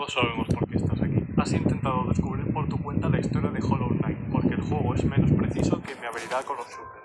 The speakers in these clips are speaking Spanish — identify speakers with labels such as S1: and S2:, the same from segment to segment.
S1: Todos sabemos por qué estás aquí. Has intentado descubrir por tu cuenta la historia de Hollow Knight, porque el juego es menos preciso que mi habilidad con los shooters.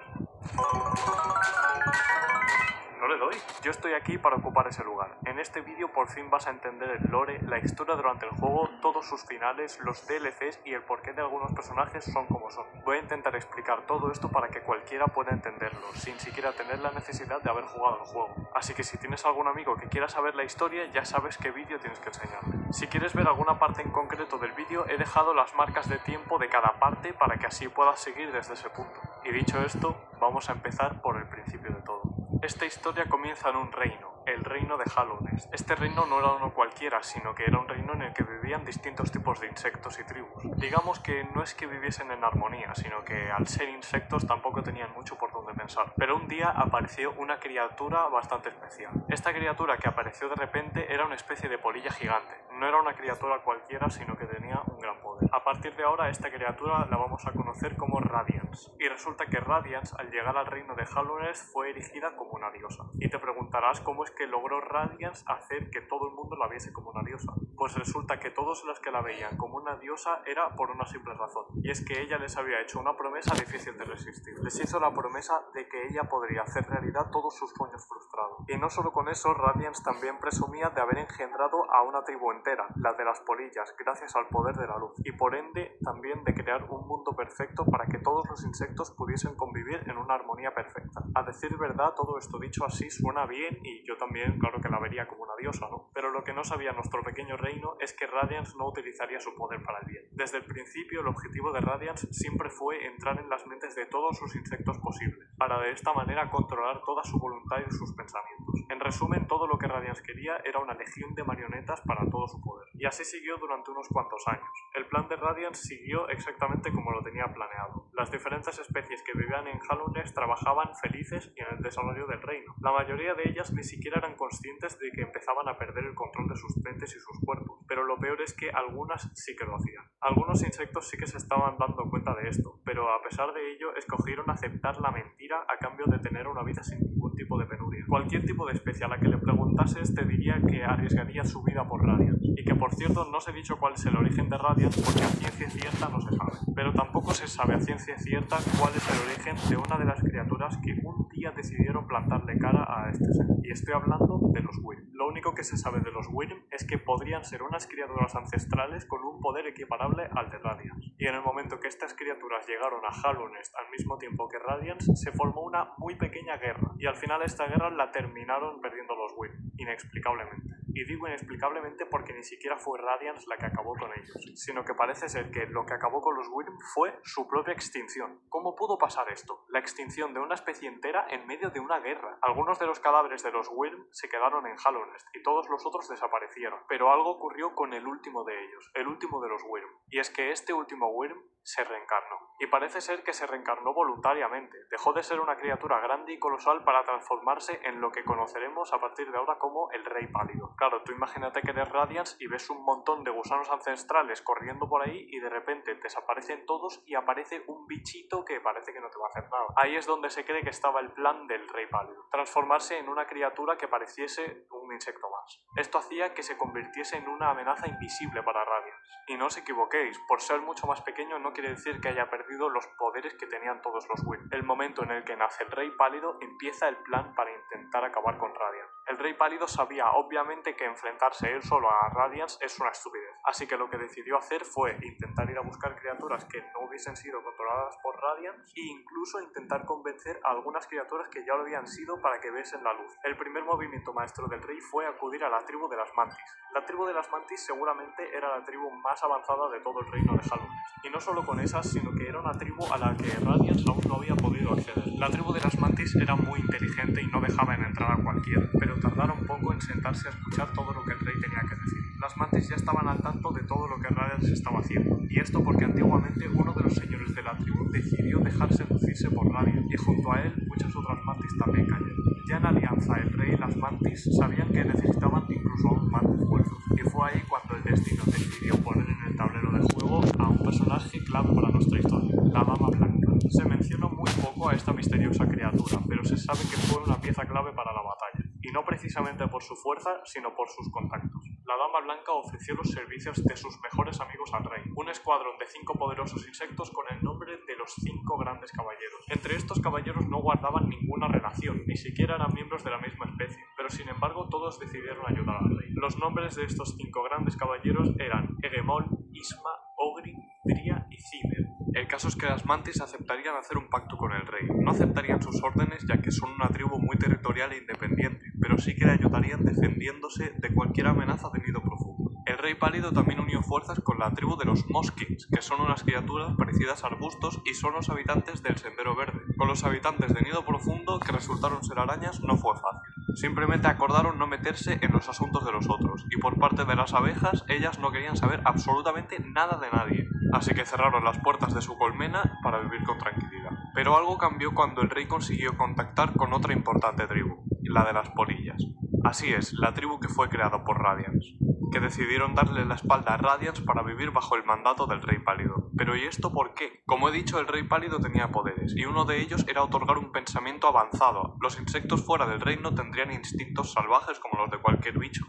S1: No le doy. Yo estoy aquí para ocupar ese lugar. En este vídeo por fin vas a entender el lore, la historia durante el juego, todos sus finales, los DLCs y el porqué de algunos personajes son como son. Voy a intentar explicar todo esto para que cualquiera pueda entenderlo, sin siquiera tener la necesidad de haber jugado el juego. Así que si tienes algún amigo que quiera saber la historia, ya sabes qué vídeo tienes que enseñarle. Si quieres ver alguna parte en concreto del vídeo, he dejado las marcas de tiempo de cada parte para que así puedas seguir desde ese punto. Y dicho esto, vamos a empezar por el principio de todo. Esta historia comienza en un reino, el reino de Hallownest. Este reino no era uno cualquiera, sino que era un reino en el que vivían distintos tipos de insectos y tribus. Digamos que no es que viviesen en armonía, sino que al ser insectos tampoco tenían mucho por donde pensar. Pero un día apareció una criatura bastante especial. Esta criatura que apareció de repente era una especie de polilla gigante. No era una criatura cualquiera, sino que tenía un gran poder. A partir de ahora, esta criatura la vamos a conocer como Radiance. Y resulta que Radiance, al llegar al reino de Hallownest, fue erigida como una diosa. Y te preguntarás cómo es que logró Radiance hacer que todo el mundo la viese como una diosa. Pues resulta que todos los que la veían como una diosa era por una simple razón. Y es que ella les había hecho una promesa difícil de resistir. Les hizo la promesa de que ella podría hacer realidad todos sus sueños frustrados. Y no solo con eso, Radiance también presumía de haber engendrado a una tribu entera, la de las polillas, gracias al poder de la luz. Y por ende también de crear un mundo perfecto para que todos los insectos pudiesen convivir en una armonía perfecta. A decir verdad, todo esto dicho así suena bien y yo también, claro que la vería como una diosa, ¿no? Pero lo que no sabía nuestro pequeño reino es que Radiance no utilizaría su poder para el bien. Desde el principio, el objetivo de Radiance siempre fue entrar en las mentes de todos sus insectos posibles, para de esta manera controlar toda su voluntad y sus pensamientos. En resumen, todo lo que Radiance quería era una legión de marionetas para todo su poder. Y así siguió durante unos cuantos años. El plan de Radiance siguió exactamente como lo tenía planeado. Las diferentes especies que vivían en Hallownest trabajaban felices y en el desarrollo del reino. La mayoría de ellas ni siquiera eran conscientes de que empezaban a perder el control de sus mentes y sus cuerpos, pero lo peor es que algunas sí que lo hacían. Algunos insectos sí que se estaban dando cuenta de esto, pero a pesar de ello escogieron aceptar la mentira a cambio de tener una vida sin ningún tipo de penuria. Cualquier tipo de especie a la que le preguntases te diría que arriesgaría su vida por Radiance, y que por cierto no os he dicho cuál es el origen de Radiance porque a ciencia cierta no se sabe, pero tampoco se sabe a ciencia cierta cuál es el origen de una de las criaturas que un día decidieron plantarle cara a este ser, y estoy hablando de los Wyrm. Lo único que se sabe de los Wyrm es que podrían ser unas criaturas ancestrales con un poder equiparable al de Radiance, y en el momento que estas criaturas llegaron a Hallownest al mismo tiempo que Radiance, se formó una muy pequeña guerra, y al final esta guerra la terminaron perdiendo los Wyrm, inexplicablemente. Y digo inexplicablemente porque ni siquiera fue Radiance la que acabó con ellos, sino que parece ser que lo que acabó con los Wyrm fue su propia extinción. ¿Cómo pudo pasar esto? La extinción de una especie entera en medio de una guerra. Algunos de los cadáveres de los Wyrm se quedaron en Hallownest y todos los otros desaparecieron, pero algo ocurrió con el último de ellos, el último de los Wyrm, y es que este último Wyrm se reencarnó. Y parece ser que se reencarnó voluntariamente. Dejó de ser una criatura grande y colosal para transformarse en lo que conoceremos a partir de ahora como el Rey Pálido. Claro, tú imagínate que eres Radiance y ves un montón de gusanos ancestrales corriendo por ahí y de repente desaparecen todos y aparece un bichito que parece que no te va a hacer nada. Ahí es donde se cree que estaba el plan del Rey Pálido. Transformarse en una criatura que pareciese un insecto más. Esto hacía que se convirtiese en una amenaza invisible para Radiance. Y no os equivoquéis, por ser mucho más pequeño no quiere decir que haya perdido los poderes que tenían todos los Wyrm. El momento en el que nace el Rey Pálido empieza el plan para intentar acabar con Radiance. El Rey Pálido sabía obviamente que enfrentarse él solo a Radiance es una estupidez, así que lo que decidió hacer fue intentar ir a buscar criaturas que no hubiesen sido controladas por Radiance e incluso intentar convencer a algunas criaturas que ya lo habían sido para que viesen la luz. El primer movimiento maestro del rey fue acudir a la tribu de las Mantis. La tribu de las Mantis seguramente era la tribu más avanzada de todo el reino de Hallownest, y no solo con esas, sino que era una tribu a la que Radiance aún no había podido acceder. La tribu de las Mantis era muy inteligente y no dejaban entrar a cualquiera, pero tardaron poco en sentarse a escuchar todo lo que el rey tenía que decir. Las Mantis ya estaban al tanto de todo lo que Radiance estaba haciendo, y esto porque antiguamente uno de los señores de la tribu decidió dejarse seducirse por Radiance, y junto a él muchas otras Mantis también cayeron. Ya en alianza, el rey y las Mantis sabían que necesitaban incluso aún más esfuerzos, y fue ahí cuando el destino decidió poner en el tablero de juego a un personaje clave para nuestra historia, la Dama Blanca. Se menciona muy poco a esta misteriosa criatura, pero se sabe que fue una pieza clave para la batalla. Y no precisamente por su fuerza, sino por sus contactos. La Dama Blanca ofreció los servicios de sus mejores amigos al rey, un escuadrón de 5 poderosos insectos con el nombre de los 5 grandes caballeros. Entre estos caballeros no guardaban ninguna relación, ni siquiera eran miembros de la misma especie, pero sin embargo todos decidieron ayudar al rey. Los nombres de estos 5 grandes caballeros eran Egemol, Isma, Ogri, Dria y Cimer. El caso es que las Mantis aceptarían hacer un pacto con el rey. No aceptarían sus órdenes ya que son una tribu muy territorial e independiente, pero sí que le ayudarían defendiéndose de cualquier amenaza de nido profundo. El rey pálido también unió fuerzas con la tribu de los Moskins, que son unas criaturas parecidas a arbustos y son los habitantes del Sendero Verde. Con los habitantes de nido profundo, que resultaron ser arañas, no fue fácil. Simplemente acordaron no meterse en los asuntos de los otros, y por parte de las abejas, ellas no querían saber absolutamente nada de nadie, así que cerraron las puertas de su colmena para vivir con tranquilidad. Pero algo cambió cuando el rey consiguió contactar con otra importante tribu, la de las polillas. Así es, la tribu que fue creada por Radiance, que decidieron darle la espalda a Radiance para vivir bajo el mandato del Rey Pálido. Pero ¿y esto por qué? Como he dicho, el Rey Pálido tenía poderes, y uno de ellos era otorgar un pensamiento avanzado. Los insectos fuera del reino tendrían instintos salvajes como los de cualquier bicho,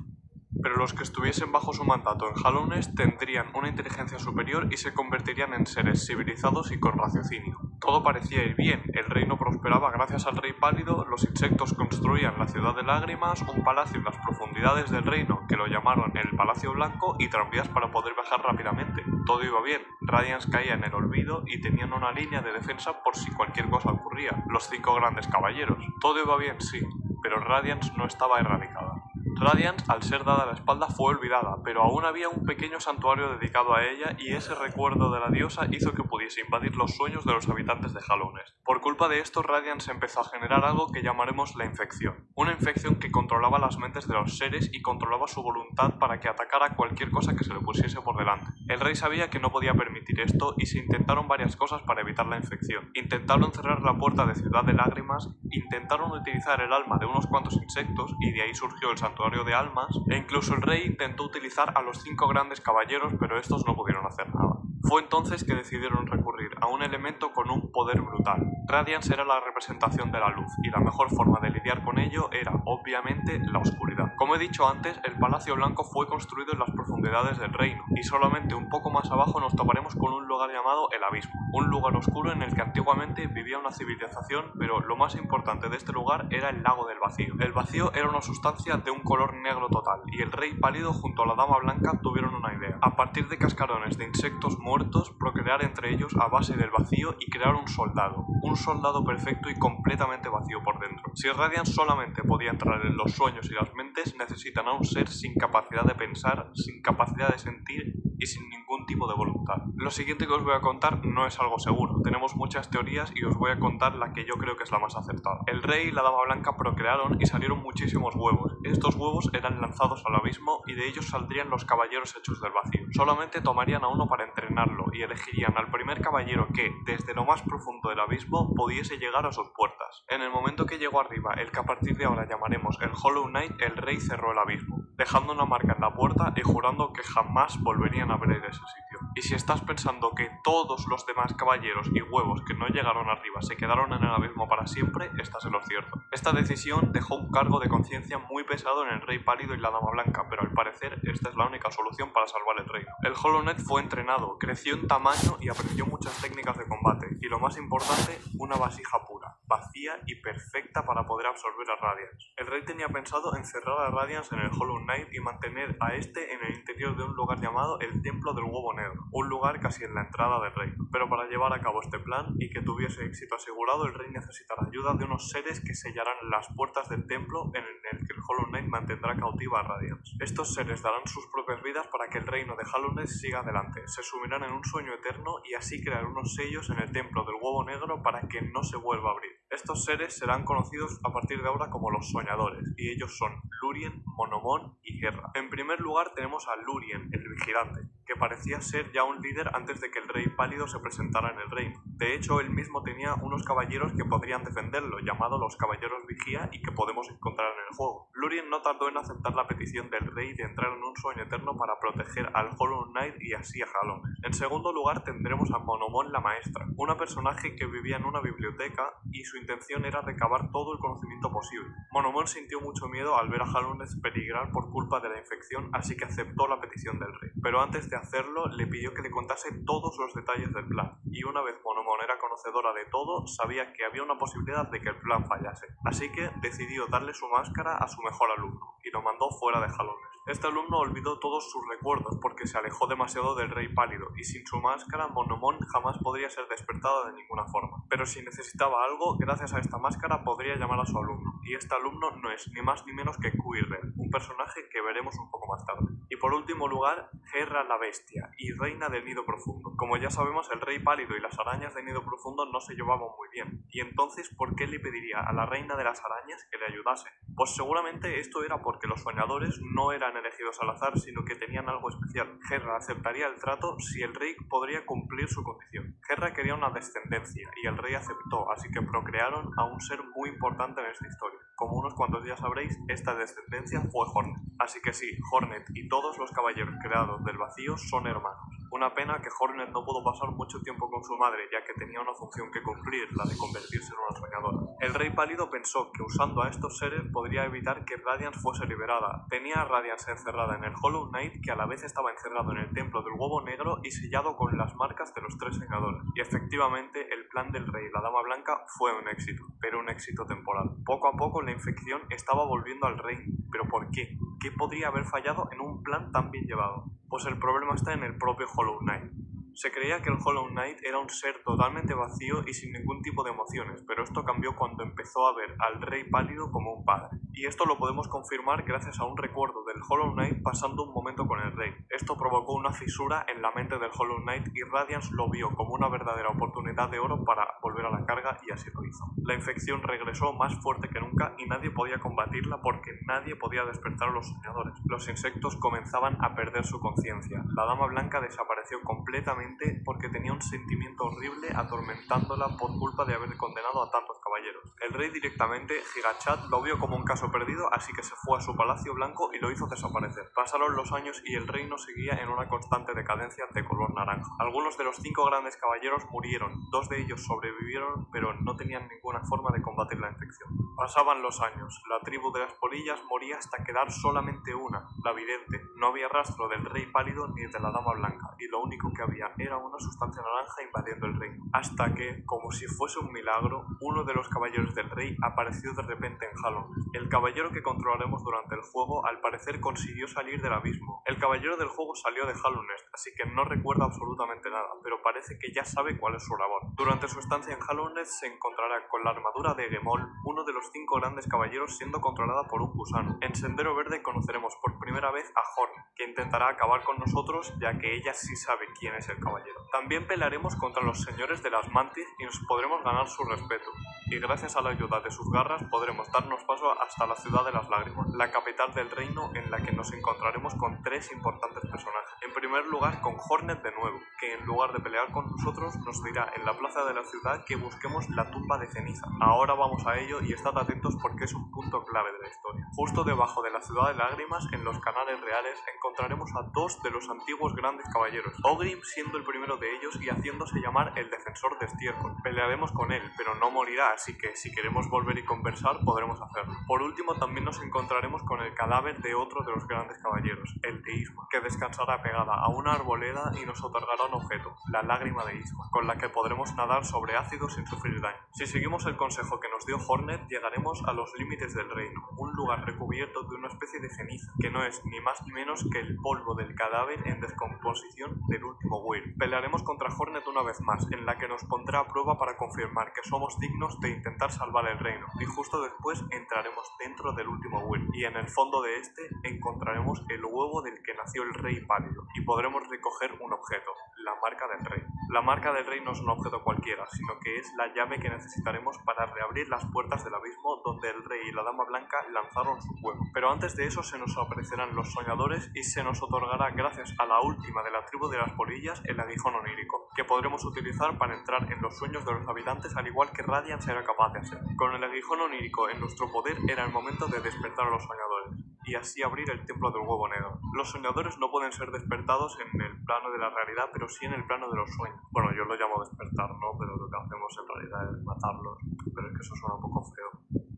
S1: pero los que estuviesen bajo su mandato en Hallownest tendrían una inteligencia superior y se convertirían en seres civilizados y con raciocinio. Todo parecía ir bien, el reino prosperaba gracias al Rey Pálido, los insectos construían la Ciudad de Lágrimas, un palacio en las profundidades del reino que lo llamaron el Palacio Blanco y tranvías para poder viajar rápidamente. Todo iba bien, Radiance caía en el olvido y tenían una línea de defensa por si cualquier cosa ocurría, los 5 grandes caballeros. Todo iba bien, sí, pero Radiance no estaba erradicada. Radiance, al ser dada la espalda, fue olvidada, pero aún había un pequeño santuario dedicado a ella y ese recuerdo de la diosa hizo que pudiese invadir los sueños de los habitantes de Hallownest. Por culpa de esto, Radiance empezó a generar algo que llamaremos la infección. Una infección que controlaba las mentes de los seres y controlaba su voluntad para que atacara cualquier cosa que se le pusiese por delante. El rey sabía que no podía permitir esto y se intentaron varias cosas para evitar la infección. Intentaron cerrar la puerta de Ciudad de Lágrimas, intentaron utilizar el alma de unos cuantos insectos y de ahí surgió el santuario de almas, e incluso el rey intentó utilizar a los 5 grandes caballeros, pero estos no pudieron hacer nada. Fue entonces que decidieron recurrir a un elemento con un poder brutal. Radiance era la representación de la luz, y la mejor forma de lidiar con ello era, obviamente, la oscuridad. Como he dicho antes, el Palacio Blanco fue construido en las profundidades del reino, y solamente un poco más abajo nos toparemos con un lugar llamado el Abismo, un lugar oscuro en el que antiguamente vivía una civilización, pero lo más importante de este lugar era el Lago del Vacío. El vacío era una sustancia de un color negro total, y el Rey Pálido junto a la Dama Blanca tuvieron una idea. A partir de cascarones de insectos muertos, procrear entre ellos a base del vacío y crear un soldado perfecto y completamente vacío por dentro. Si Radiance solamente podía entrar en los sueños y las mentes, necesitan a un ser sin capacidad de pensar, sin capacidad de sentir y sin ningún tipo de voluntad. Lo siguiente que os voy a contar no es algo seguro, tenemos muchas teorías y os voy a contar la que yo creo que es la más acertada. El rey y la Dama Blanca procrearon y salieron muchísimos huevos. Estos huevos eran lanzados al abismo y de ellos saldrían los caballeros hechos del vacío. Solamente tomarían a uno para entrenarlo y elegirían al primer caballero que, desde lo más profundo del abismo, pudiese llegar a sus puertas. En el momento que llegó arriba, el que a partir de ahora llamaremos el Hollow Knight, el rey cerró el abismo, dejando una marca en la puerta y jurando que jamás volverían a abrir ese sitio. Y si estás pensando que todos los demás caballeros y huevos que no llegaron arriba se quedaron en el abismo para siempre, estás en lo cierto. Esta decisión dejó un cargo de conciencia muy pesado en el Rey Pálido y la Dama Blanca, pero al parecer esta es la única solución para salvar el reino. El Hollow Knight fue entrenado, creció en tamaño y aprendió muchas técnicas de combate, y lo más importante, una vasija pura, vacía y perfecta para poder absorber a Radiance. El rey tenía pensado encerrar a Radiance en el Hollow Knight y mantener a este en el interior de un lugar llamado el Templo del Huevo Negro, un lugar casi en la entrada del reino. Pero para llevar a cabo este plan y que tuviese éxito asegurado, el rey necesitará ayuda de unos seres que sellarán las puertas del templo en el que el Hollow Knight mantendrá cautiva a Radiance. Estos seres darán sus propias vidas para que el reino de Hallownest siga adelante, se sumirán en un sueño eterno y así crear unos sellos en el Templo del Huevo Negro para que no se vuelva a abrir. Estos seres serán conocidos a partir de ahora como los Soñadores, y ellos son Lurien, Monomon y Guerra. En primer lugar tenemos a Lurien, el vigilante, que parecía ser ya un líder antes de que el rey pálido se presentara en el reino. De hecho, él mismo tenía unos caballeros que podrían defenderlo, llamados los Caballeros Vigía, y que podemos encontrar en el juego. Lúthien no tardó en aceptar la petición del rey de entrar en un sueño eterno para proteger al Hollow Knight y así a Hallownest. En segundo lugar tendremos a Monomon la Maestra, una personaje que vivía en una biblioteca y su intención era recabar todo el conocimiento posible. Monomon sintió mucho miedo al ver a Hallownest peligrar por culpa de la infección, así que aceptó la petición del rey. Pero antes de hacerlo, le pidió que le contase todos los detalles del plan, y una vez Monomon era conocedora de todo, sabía que había una posibilidad de que el plan fallase. Así que decidió darle su máscara a su mejor alumno, y lo mandó fuera de Hallownest. Este alumno olvidó todos sus recuerdos porque se alejó demasiado del rey pálido, y sin su máscara Monomon jamás podría ser despertada de ninguna forma. Pero si necesitaba algo, gracias a esta máscara podría llamar a su alumno, y este alumno no es ni más ni menos que Quirrell, un personaje que veremos un poco más tarde. Y por último lugar, Gerra la Bestia y Reina del Nido Profundo. Como ya sabemos, el rey pálido y las arañas del Nido Profundo no se llevaban muy bien, y entonces ¿por qué le pediría a la reina de las arañas que le ayudase? Pues seguramente esto era porque los soñadores no eran elegidos al azar, sino que tenían algo especial. Gerra aceptaría el trato si el rey podría cumplir su condición. Gerra quería una descendencia y el rey aceptó, así que procrearon a un ser muy importante en esta historia. Como unos cuantos días sabréis, esta descendencia fue Hornet. Así que sí, Hornet y todos los caballeros creados del vacío son hermanos. Una pena que Hornet no pudo pasar mucho tiempo con su madre, ya que tenía una función que cumplir, la de convertirse en una soñadora. El rey pálido pensó que usando a estos seres podría evitar que Radiance fuese liberada. Tenía a Radiance encerrada en el Hollow Knight, que a la vez estaba encerrado en el templo del huevo negro y sellado con las marcas de los tres Vengadores. Y efectivamente, el plan del rey y la Dama Blanca fue un éxito, pero un éxito temporal. Poco a poco la infección estaba volviendo al reino. ¿Pero por qué? ¿Qué podría haber fallado en un plan tan bien llevado? Pues el problema está en el propio Hollow Knight. Se creía que el Hollow Knight era un ser totalmente vacío y sin ningún tipo de emociones, pero esto cambió cuando empezó a ver al rey pálido como un padre. Y esto lo podemos confirmar gracias a un recuerdo del Hollow Knight pasando un momento con el rey. Esto provocó una fisura en la mente del Hollow Knight y Radiance lo vio como una verdadera oportunidad de oro para volver a la carga y así lo hizo. La infección regresó más fuerte que nunca y nadie podía combatirla porque nadie podía despertar a los soñadores. Los insectos comenzaban a perder su conciencia. La Dama Blanca desapareció completamente porque tenía un sentimiento horrible atormentándola por culpa de haber condenado a tantos caballeros. El rey directamente, Gigachat, lo vio como un caso perdido, así que se fue a su palacio blanco y lo hizo desaparecer. Pasaron los años y el reino seguía en una constante decadencia de color naranja. Algunos de los 5 grandes caballeros murieron, 2 de ellos sobrevivieron, pero no tenían ninguna forma de combatir la infección. Pasaban los años, la tribu de las polillas moría hasta quedar solamente una, la vidente. No había rastro del rey pálido ni de la dama blanca, y lo único que había era una sustancia naranja invadiendo el reino. Hasta que, como si fuese un milagro, uno de los caballeros del rey apareció de repente en Hallownest. El caballero que controlaremos durante el juego al parecer consiguió salir del abismo. El caballero del juego salió de Hallownest, así que no recuerda absolutamente nada, pero parece que ya sabe cuál es su labor. Durante su estancia en Hallownest se encontrará con la armadura de Gemol, uno de los 5 grandes caballeros siendo controlada por un gusano. En Sendero Verde conoceremos por primera vez a Horn, que intentará acabar con nosotros ya que ella sí sabe quién es el caballero. También pelearemos contra los señores de las Mantis y nos podremos ganar su respeto, y gracias a la ayuda de sus garras podremos darnos paso hasta la ciudad de las lágrimas, la capital del reino, en la que nos encontraremos con 3 importantes personajes. En primer lugar con Hornet de nuevo, que en lugar de pelear con nosotros nos dirá en la plaza de la ciudad que busquemos la tumba de ceniza. Ahora vamos a ello y estad atentos porque es un punto clave de la historia. Justo debajo de la ciudad de lágrimas, en los canales reales, encontraremos a 2 de los antiguos grandes caballeros, Ogrim siendo el primero de ellos y haciéndose llamar el defensor de estiércol. Pelearemos con él, pero no morirá, así que si queremos volver y conversar podremos hacerlo. Por último también nos encontraremos con el cadáver de otro de los grandes caballeros, el de Isma, que descansará pegada a una arboleda y nos otorgará un objeto, la lágrima de Isma, con la que podremos nadar sobre ácido sin sufrir daño. Si seguimos el consejo que nos dio Hornet, llegaremos a los límites del reino, un lugar recubierto de una especie de ceniza, que no es ni más ni menos que el polvo del cadáver en descomposición del último Wyrm. Pelearemos contra Hornet una vez más, en la que nos pondrá a prueba para confirmar que somos dignos de intentar salvar el reino, y justo después entraremos dentro del último Wyrm, y en el fondo de este encontraremos el huevo del que nació el rey pálido, y podremos recoger un objeto, la marca del rey. La marca del rey no es un objeto cualquiera, sino que es la llave que necesitaremos para reabrir las puertas del abismo donde el rey y la dama blanca lanzaron su huevo. Pero antes de eso se nos aparecerán los soñadores y se nos otorgará, gracias a la última de la tribu de las polillas, el aguijón onírico, que podremos utilizar para entrar en los sueños de los habitantes al igual que Radiance era capaz de hacer. Con el aguijón onírico en nuestro poder era el momento de despertar a los soñadores y así abrir el templo del huevo negro. Los soñadores no pueden ser despertados en el plano de la realidad, pero sí en el plano de los sueños. Bueno, yo lo llamo despertar, ¿no? Pero lo que hacemos en realidad es matarlos. Pero es que eso suena un poco feo.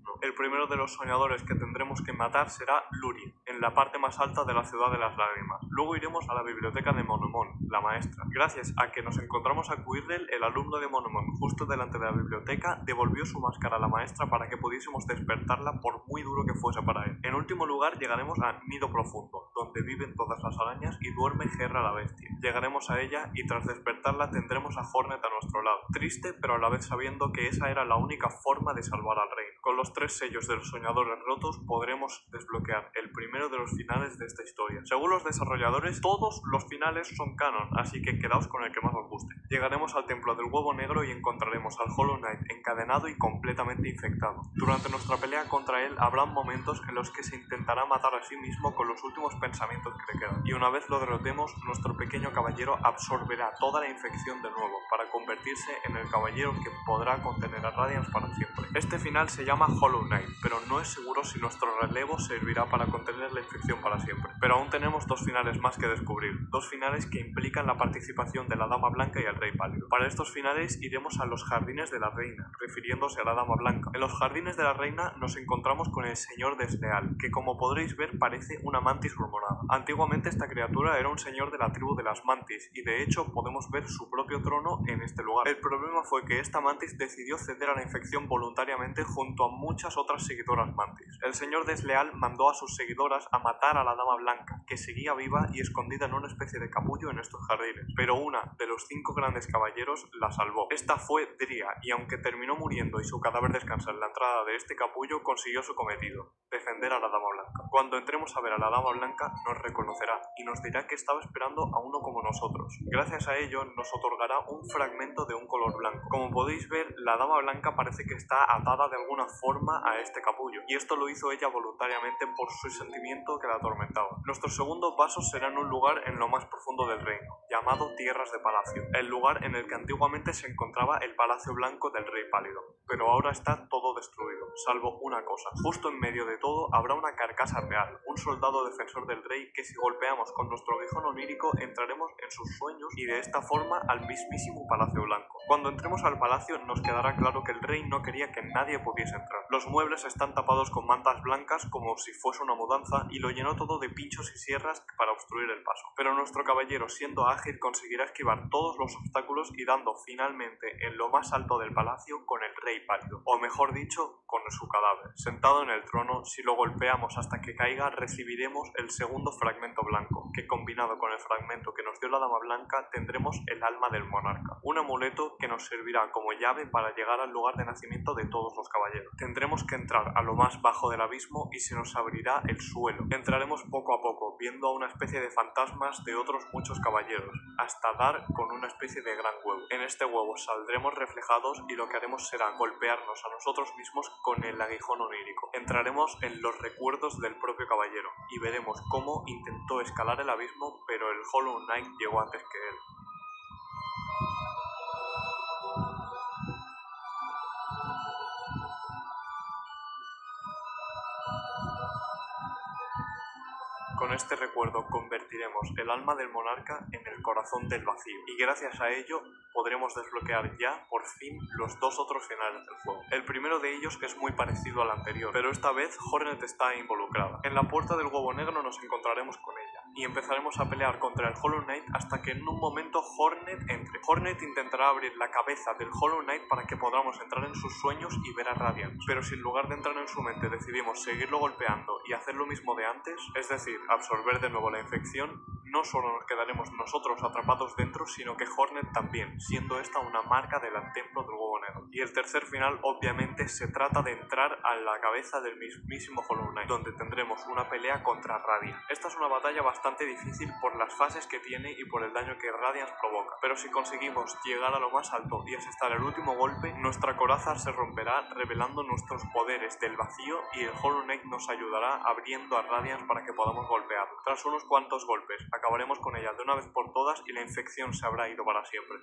S1: No. El primero de los soñadores que tendremos que matar será Lúrien, en la parte más alta de la ciudad de las lágrimas. Luego iremos a la biblioteca de Monomon, la maestra. Gracias a que nos encontramos a Quirrell, el alumno de Monomon, justo delante de la biblioteca, devolvió su máscara a la maestra para que pudiésemos despertarla por muy duro que fuese para él. En último lugar llegaremos a Nido Profundo, donde viven todas las arañas y duerme Gerra la bestia. Llegaremos a ella y tras despertarla tendremos a Hornet a nuestro lado. Triste, pero a la vez sabiendo que esa era la única forma de salvar al reino. Con los 3 sellos de los soñadores rotos podremos desbloquear el primero de los finales de esta historia. Según los desarrolladores, todos los finales son canon, así que quedaos con el que más os guste. Llegaremos al templo del huevo negro y encontraremos al Hollow Knight encadenado y completamente infectado. Durante nuestra pelea contra él habrá momentos en los que se intentará matar a sí mismo con los últimos pensamientos que le quedan. Y una vez lo derrotemos, nuestro pequeño caballero absorberá toda la infección de nuevo para convertirse en el caballero que podrá contener a Radiance para siempre. Este final se llama Hollow Knight, pero no es seguro si nuestro relevo servirá para contener la infección para siempre. Pero aún tenemos 2 finales más que descubrir, 2 finales que implican la participación de la Dama Blanca y el Rey Pálido. Para estos finales iremos a los Jardines de la Reina, refiriéndose a la Dama Blanca. En los Jardines de la Reina nos encontramos con el Señor Desleal, que como podréis ver parece una mantis hormonada. Antiguamente esta criatura era un señor de la tribu de las mantis y de hecho podemos ver su propio trono en este lugar. El problema fue que esta mantis decidió ceder a la infección voluntariamente junto a muchas otras seguidoras mantis. El señor Desleal mandó a sus seguidoras a matar a la Dama Blanca, que seguía viva y escondida en una especie de capullo en estos jardines, pero una de los 5 grandes caballeros la salvó. Esta fue Dria, y aunque terminó muriendo y su cadáver descansa en la entrada de este capullo, consiguió su cometido, defender a la Dama Blanca. Cuando entremos a ver a la Dama Blanca, nos reconocerá y nos dirá que estaba esperando a uno como nosotros. Gracias a ello, nos otorgará un fragmento de un color blanco. Como podéis ver, la Dama Blanca parece que está atada de alguna forma a este capullo, y esto lo hizo ella voluntariamente por su sentimiento que la atormentaba. Nuestro segundo paso será en un lugar en lo más profundo del reino, llamado Tierras de Palacio, el lugar en el que antiguamente se encontraba el Palacio Blanco del Rey Pálido, pero ahora está todo destruido, salvo una cosa. Justo en medio de todo habrá una carcasa real, un soldado defensor del rey que si golpeamos con nuestro aguijón onírico entraremos en sus sueños y de esta forma al mismísimo Palacio Blanco. Cuando entremos al palacio nos quedará claro que el rey no quería que nadie pudiese entrar. Los muebles están tapados con mantas blancas como si fuese una mudanza y lo llenó todo de pinchos y sierras para obstruir el paso. Pero nuestro caballero, siendo ágil, conseguirá esquivar todos los obstáculos y dando finalmente en lo más alto del palacio con el Rey Pálido, o mejor dicho, con su cadáver. Sentado en el trono, si lo golpeamos hasta que caiga, recibiremos el segundo fragmento blanco, que combinado con el fragmento que nos dio la Dama Blanca, tendremos el alma del monarca, un amuleto que nos servirá como llave para llegar al lugar de nacimiento de todos los caballeros. Tendremos que entrar a lo más bajo del abismo y se nos abrirá el suelo. Entraremos poco a poco, viendo a una especie de fantasmas de otros muchos caballeros, hasta dar con una especie de gran huevo. En este huevo saldremos reflejados y lo que haremos será golpearnos a nosotros mismos con el aguijón onírico. Entraremos en los recuerdos del propio caballero y veremos cómo intentó escalar el abismo, pero el Hollow Knight llegó antes que él. Con este recuerdo convertiremos el alma del monarca en el corazón del vacío y gracias a ello podremos desbloquear ya por fin los 2 otros finales del juego. El primero de ellos es muy parecido al anterior, pero esta vez Hornet está involucrada. En la puerta del huevo negro nos encontraremos con ella y empezaremos a pelear contra el Hollow Knight hasta que en un momento Hornet entre. Hornet intentará abrir la cabeza del Hollow Knight para que podamos entrar en sus sueños y ver a Radiance, pero si en lugar de entrar en su mente decidimos seguirlo golpeando y hacer lo mismo de antes, es decir, absorber de nuevo la infección, No solo nos quedaremos nosotros atrapados dentro, sino que Hornet también, siendo esta una marca del templo del huevo negro. Y el tercer final, obviamente, se trata de entrar a la cabeza del mismísimo Hollow Knight, donde tendremos una pelea contra Radiant. Esta es una batalla bastante difícil por las fases que tiene y por el daño que Radiant provoca, pero si conseguimos llegar a lo más alto y asestar el último golpe, nuestra coraza se romperá revelando nuestros poderes del vacío y el Hollow Knight nos ayudará abriendo a Radiant para que podamos golpearlo. Tras unos cuantos golpes, acabaremos con ella de una vez por todas y la infección se habrá ido para siempre.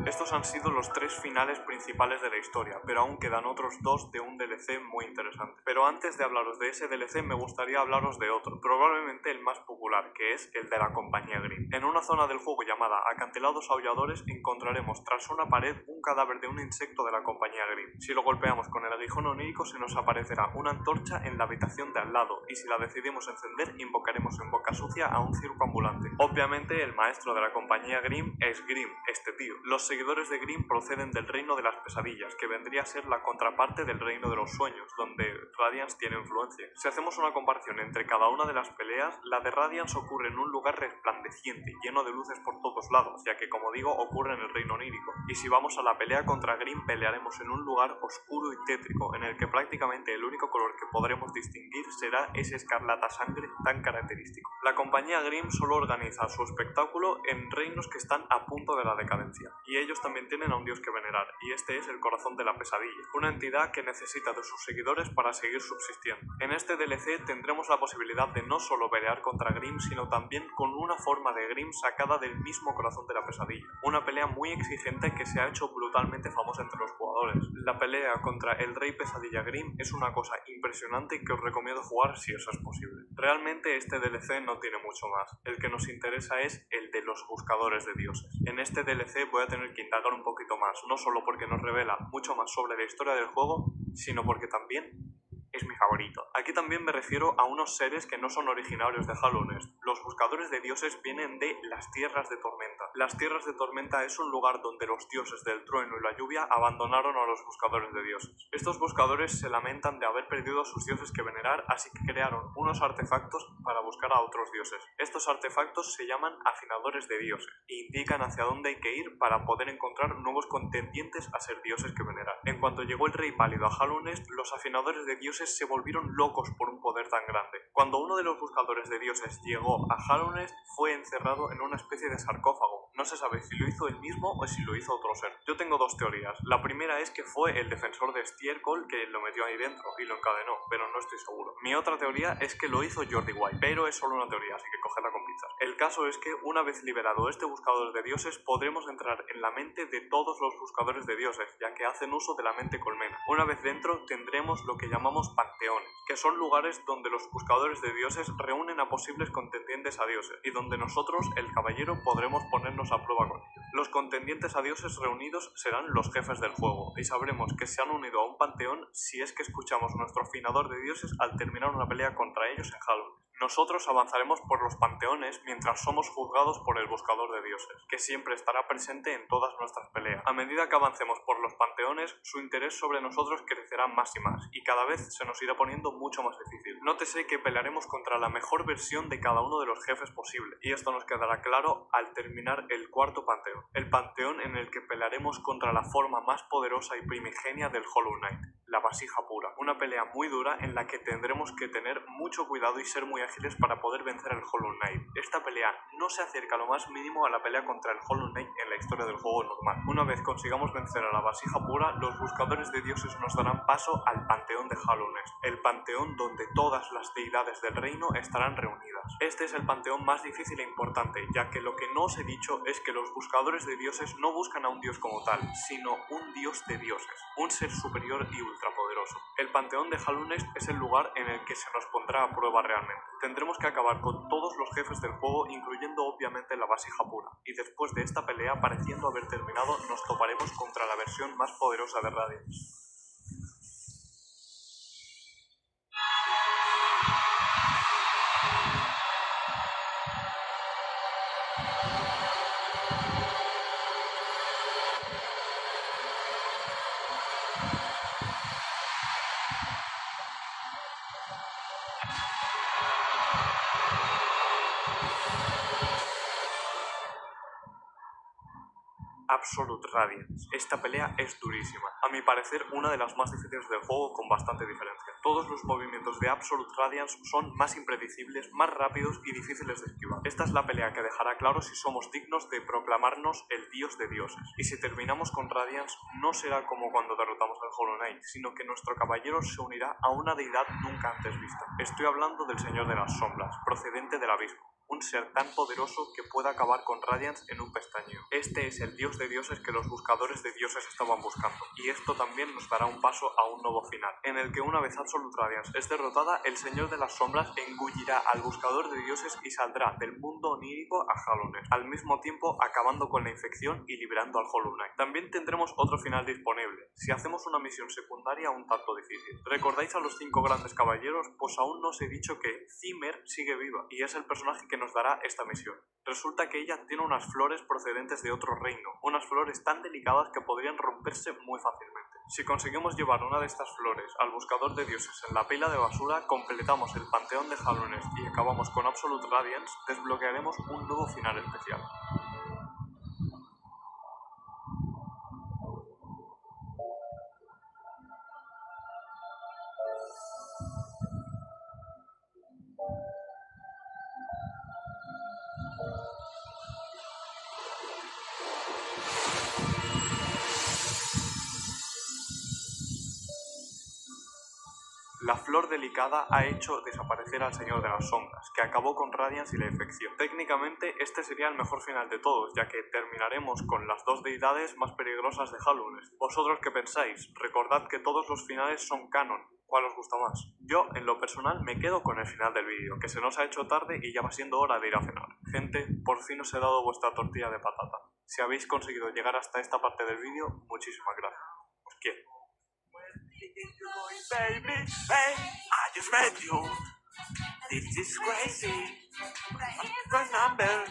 S1: Estos han sido los tres finales principales de la historia, pero aún quedan otros dos de un DLC muy interesante. Pero antes de hablaros de ese DLC me gustaría hablaros de otro, probablemente el más popular, que es el de la compañía Grimm. En una zona del juego llamada Acantilados Aulladores encontraremos tras una pared un cadáver de un insecto de la compañía Grimm. Si lo golpeamos con el aguijón onírico se nos aparecerá una antorcha en la habitación de al lado, y si la decidimos encender invocaremos en boca sucia a un circo ambulante. Obviamente el maestro de la compañía Grimm es Grimm, este tío. Los seguidores de Grimm proceden del reino de las pesadillas, que vendría a ser la contraparte del reino de los sueños, donde Radiance tiene influencia. Si hacemos una comparación entre cada una de las peleas, la de Radiance ocurre en un lugar resplandeciente, lleno de luces por todos lados, ya que como digo ocurre en el reino onírico. Y si vamos a la pelea contra Grimm, pelearemos en un lugar oscuro y tétrico, en el que prácticamente el único color que podremos distinguir será ese escarlata sangre tan característico. La compañía Grimm solo organiza su espectáculo en reinos que están a punto de la decadencia, y ellos también tienen a un dios que venerar, y este es el corazón de la pesadilla, una entidad que necesita de sus seguidores para seguir subsistiendo. En este DLC tendremos la posibilidad de no solo pelear contra Grimm, sino también con una forma de Grimm sacada del mismo corazón de la pesadilla, una pelea muy exigente que se ha hecho brutalmente famosa entre los jugadores. La pelea contra el rey pesadilla Grimm es una cosa impresionante que os recomiendo jugar si eso es posible. Realmente este DLC no tiene mucho más, el que nos interesa es el de los buscadores de dioses. En este DLC voy a tener que indagar un poquito más, no solo porque nos revela mucho más sobre la historia del juego, sino porque también es mi favorito. Aquí también me refiero a unos seres que no son originarios de Hollow Knight. Los buscadores de dioses vienen de las tierras de tormenta. Las tierras de tormenta es un lugar donde los dioses del trueno y la lluvia abandonaron a los buscadores de dioses. Estos buscadores se lamentan de haber perdido a sus dioses que venerar, así que crearon unos artefactos para buscar a otros dioses. Estos artefactos se llaman afinadores de dioses e indican hacia dónde hay que ir para poder encontrar nuevos contendientes a ser dioses que venerar. En cuanto llegó el rey pálido a Hollow Knight, los afinadores de dioses se volvieron locos por un poder tan grande. Cuando uno de los buscadores de dioses llegó a Hollow Knight, fue encerrado en una especie de sarcófago. No se sabe si lo hizo él mismo o si lo hizo otro ser. Yo tengo dos teorías. La primera es que fue el defensor de Estiércol que lo metió ahí dentro y lo encadenó, pero no estoy seguro. Mi otra teoría es que lo hizo Jordi White, pero es solo una teoría, así que cogedla con pinzas. El caso es que una vez liberado este buscador de dioses, podremos entrar en la mente de todos los buscadores de dioses, ya que hacen uso de la mente colmena. Una vez dentro tendremos lo que llamamos panteones, que son lugares donde los buscadores de dioses reúnen a posibles contendientes a dioses, y donde nosotros, el caballero, podremos ponernos a prueba con ellos. Los contendientes a dioses reunidos serán los jefes del juego, y sabremos que se han unido a un panteón si es que escuchamos nuestro afinador de dioses al terminar una pelea contra ellos en Hollow Knight. Nosotros avanzaremos por los panteones mientras somos juzgados por el buscador de dioses, que siempre estará presente en todas nuestras peleas. A medida que avancemos por los panteones, su interés sobre nosotros crecerá más y más, y cada vez se nos irá poniendo mucho más difícil. Nótese que pelearemos contra la mejor versión de cada uno de los jefes posible, y esto nos quedará claro al terminar el cuarto panteón, el panteón en el que pelearemos contra la forma más poderosa y primigenia del Hollow Knight, la vasija pura. Una pelea muy dura en la que tendremos que tener mucho cuidado y ser muy ágiles para poder vencer al Hollow Knight. Esta pelea no se acerca lo más mínimo a la pelea contra el Hollow Knight en la historia del juego normal. Una vez consigamos vencer a la vasija pura, los buscadores de dioses nos darán paso al panteón de Hallownest, el panteón donde todas las deidades del reino estarán reunidas. Este es el panteón más difícil e importante, ya que lo que no os he dicho es que los buscadores de dioses no buscan a un dios como tal, sino un dios de dioses, un ser superior y ultrapoderoso. El panteón de Hallownest es el lugar en el que se nos pondrá a prueba realmente. Tendremos que acabar con todos los jefes del juego, incluyendo obviamente la vasija pura, y después de esta pelea, pareciendo haber terminado, nos toparemos contra la versión más poderosa de Radiance. Absolute Radiance. Esta pelea es durísima. A mi parecer, una de las más difíciles del juego con bastante diferencia. Todos los movimientos de Absolute Radiance son más impredecibles, más rápidos y difíciles de esquivar. Esta es la pelea que dejará claro si somos dignos de proclamarnos el dios de dioses. Y si terminamos con Radiance, no será como cuando derrotamos al Hollow Knight, sino que nuestro caballero se unirá a una deidad nunca antes vista. Estoy hablando del Señor de las Sombras, procedente del abismo. Un ser tan poderoso que pueda acabar con Radiance en un pestañeo. Este es el dios de dioses que los buscadores de dioses estaban buscando, y esto también nos dará un paso a un nuevo final, en el que una vez Absolute Radiance es derrotada, el Señor de las Sombras engullirá al buscador de dioses y saldrá del mundo onírico a Hallownest, al mismo tiempo acabando con la infección y liberando al Hollow Knight. También tendremos otro final disponible, si hacemos una misión secundaria un tanto difícil. ¿Recordáis a los 5 grandes caballeros? Pues aún no os he dicho que Zimmer sigue viva, y es el personaje que nos dará esta misión. Resulta que ella tiene unas flores procedentes de otro reino, unas flores tan delicadas que podrían romperse muy fácilmente. Si conseguimos llevar una de estas flores al buscador de dioses en la pila de basura, completamos el panteón de Hallownest y acabamos con Absolute Radiance, desbloquearemos un nuevo final especial. La flor delicada ha hecho desaparecer al Señor de las Sombras, que acabó con Radiance y la infección. Técnicamente, este sería el mejor final de todos, ya que terminaremos con las dos deidades más peligrosas de Hallownest. ¿Vosotros qué pensáis? Recordad que todos los finales son canon. ¿Cuál os gusta más? Yo, en lo personal, me quedo con el final del vídeo, que se nos ha hecho tarde y ya va siendo hora de ir a cenar. Gente, por fin os he dado vuestra tortilla de patata. Si habéis conseguido llegar hasta esta parte del vídeo, muchísimas gracias. Os quiero. Baby, hey, I just met you. This is crazy. What's the number?